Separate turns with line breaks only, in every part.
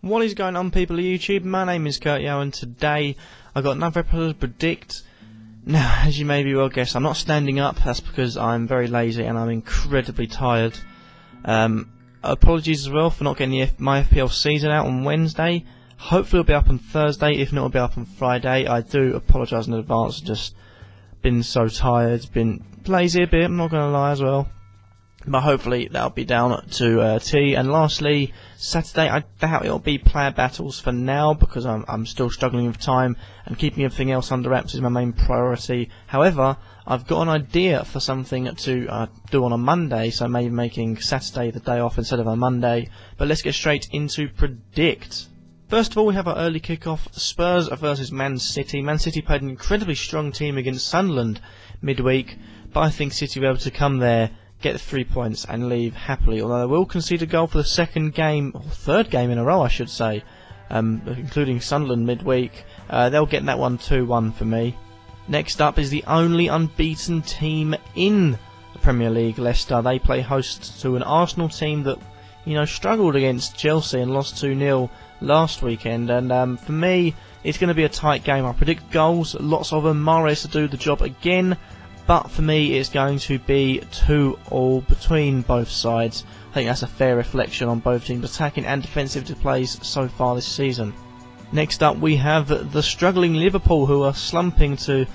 What is going on, people of YouTube? My name is Kurtyoy, and today I got another episode to predict. Now, as you may be well guess, I'm not standing up. That's because I'm very lazy and I'm incredibly tired. Apologies as well for not getting my FPL season out on Wednesday. Hopefully it'll be up on Thursday. If not, it'll be up on Friday. I do apologise in advance. Just been so tired, been lazy a bit. I'm not going to lie as well. But hopefully that'll be down to T. And lastly, Saturday, I doubt it'll be player battles for now because I'm still struggling with time and keeping everything else under wraps is my main priority. However, I've got an idea for something to do on a Monday, so maybe making Saturday the day off instead of a Monday. But let's get straight into predict. First of all, we have our early kickoff, Spurs versus Man City. Man City played an incredibly strong team against Sunderland midweek, but I think City will be able to come there, get the 3 points and leave happily, although they will concede a goal for the second game, or third game in a row I should say, including Sunderland midweek. They'll get that one 2-1 for me. Next up is the only unbeaten team in the Premier League, Leicester. They play host to an Arsenal team that, struggled against Chelsea and lost 2-0 last weekend, and for me it's going to be a tight game. I predict goals, lots of them. Mahrez to do the job again. But for me, it's going to be 2-2 between both sides. I think that's a fair reflection on both teams' attacking and defensive displays so far this season. Next up, we have the struggling Liverpool, who are slumping to,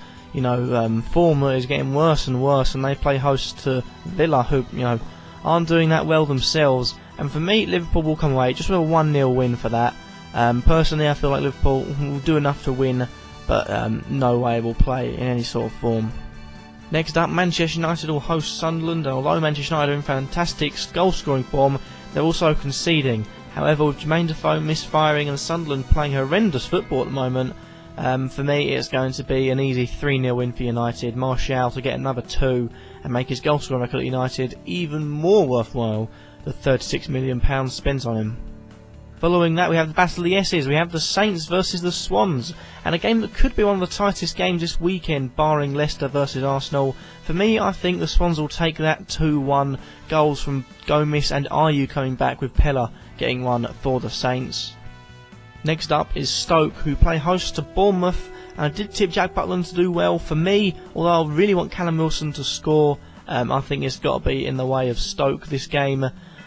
form that is getting worse and worse, and they play host to Villa, who, aren't doing that well themselves. And for me, Liverpool will come away just with a 1-0 win for that. Personally, I feel like Liverpool will do enough to win, but no way will play in any sort of form. Next up, Manchester United will host Sunderland, and although Manchester United are in fantastic goal-scoring form, they're also conceding. However, with Jermaine Defoe misfiring and Sunderland playing horrendous football at the moment, for me it's going to be an easy 3-0 win for United. Martial to get another 2 and make his goal-scoring record at United even more worthwhile, the £36 million spent on him. Following that, we have the Battle of the S's. We have the Saints versus the Swans, and a game that could be one of the tightest games this weekend, barring Leicester versus Arsenal. For me, I think the Swans will take that 2-1, goals from Gomez and Ayew coming back, with Pella getting one for the Saints. Next up is Stoke, who play host to Bournemouth, and I did tip Jack Butland to do well. For me, although I really want Callum Wilson to score, I think it's got to be in the way of Stoke this game.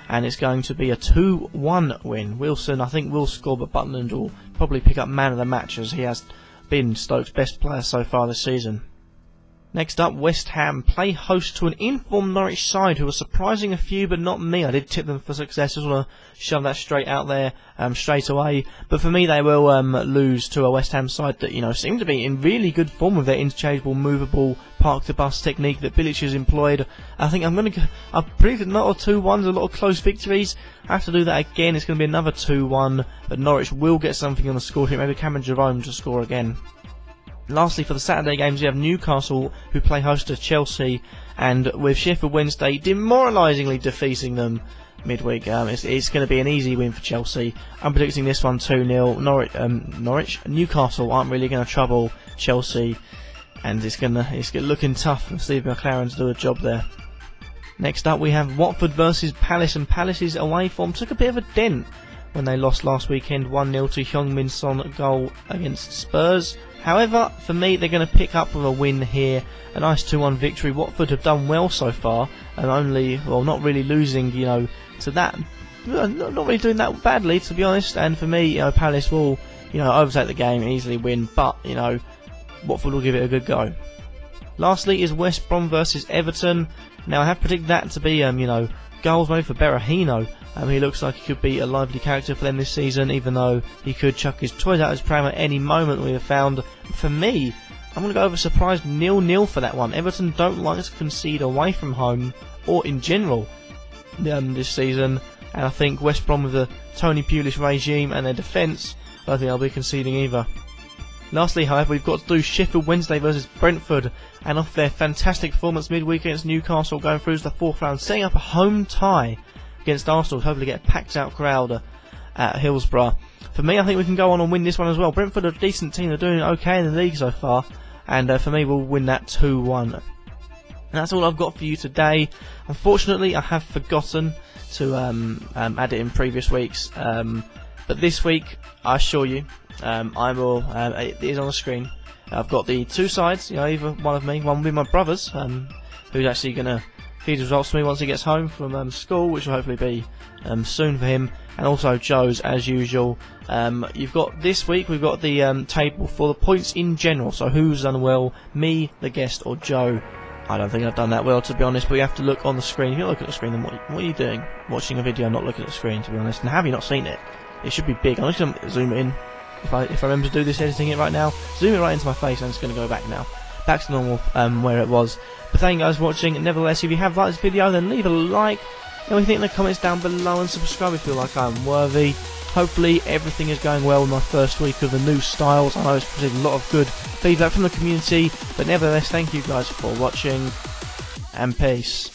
And it's going to be a 2-1 win. Wilson, I think, will score, but Butland will probably pick up man of the match, as he has been Stoke's best player so far this season. Next up, West Ham play host to an informed Norwich side who are surprising a few, but not me. I did tip them for success. I just want to shove that straight out there straight away. But for me, they will lose to a West Ham side that seem to be in really good form with their interchangeable, movable, park-to-bus technique that Bilic has employed. I think I predicted not a 2-1s, a lot of close victories. I have to do that again. It's going to be another 2-1, but Norwich will get something on the score sheet. Maybe Cameron Jerome to score again. Lastly, for the Saturday games, we have Newcastle, who play host to Chelsea, and with Sheffield Wednesday demoralisingly defeating them midweek. It's going to be an easy win for Chelsea. I'm predicting this one 2-0. Newcastle aren't really going to trouble Chelsea, and it's looking tough for Steve McLaren to do a job there. Next up, we have Watford versus Palace, and Palace's away form took a bit of a dent when they lost last weekend 1-0 to Heung-min Son goal against Spurs. However, for me, they're going to pick up with a win here, a nice 2-1 victory. Watford have done well so far, and not really losing, to that, not really doing that badly, to be honest. And for me, Palace will, overtake the game and easily win, but, Watford will give it a good go. Lastly is West Brom versus Everton. Now, I have predicted that to be, goals made for Berahino. He looks like he could be a lively character for them this season, even though he could chuck his toys out his pram at any moment, we have found. For me, I'm going to go over a surprise 0-0 for that one. Everton don't like to concede away from home, or in general, this season. And I think West Brom, with the Tony Pulis regime and their defence, I don't think they'll be conceding either. Lastly, however, we've got to do Sheffield Wednesday versus Brentford, and off their fantastic performance midweek against Newcastle, going through to the 4th round, setting up a home tie against Arsenal, hopefully get a packed out crowd at Hillsborough. For me, I think we can go on and win this one as well. Brentford are a decent team, they're doing okay in the league so far, and for me, we'll win that 2-1. And that's all I've got for you today. Unfortunately, I have forgotten to add it in previous weeks. But this week, I assure you, I will. It is on the screen. I've got the two sides. Either one of me, one will be my brother's, who's actually going to feed his results to me once he gets home from school, which will hopefully be soon for him, and also Joe's as usual. You've got this week, we've got the table for the points in general. So who's done well, me, the guest, or Joe? I don't think I've done that well, to be honest, but you have to look on the screen. If you look at the screen, then what are you doing? Watching a video, not looking at the screen, to be honest. And have you not seen it? It should be big. I'm just going to zoom it in. If I remember to do this, editing it right now, zoom it right into my face, and it's going to go back now. Back to normal, where it was. But thank you guys for watching. Nevertheless, if you have liked this video, then leave a like. Let me think in the comments down below, and subscribe if you feel like I'm worthy. Hopefully everything is going well in my first week of the new styles. I know it's received a lot of good feedback from the community, but nevertheless, thank you guys for watching, and peace.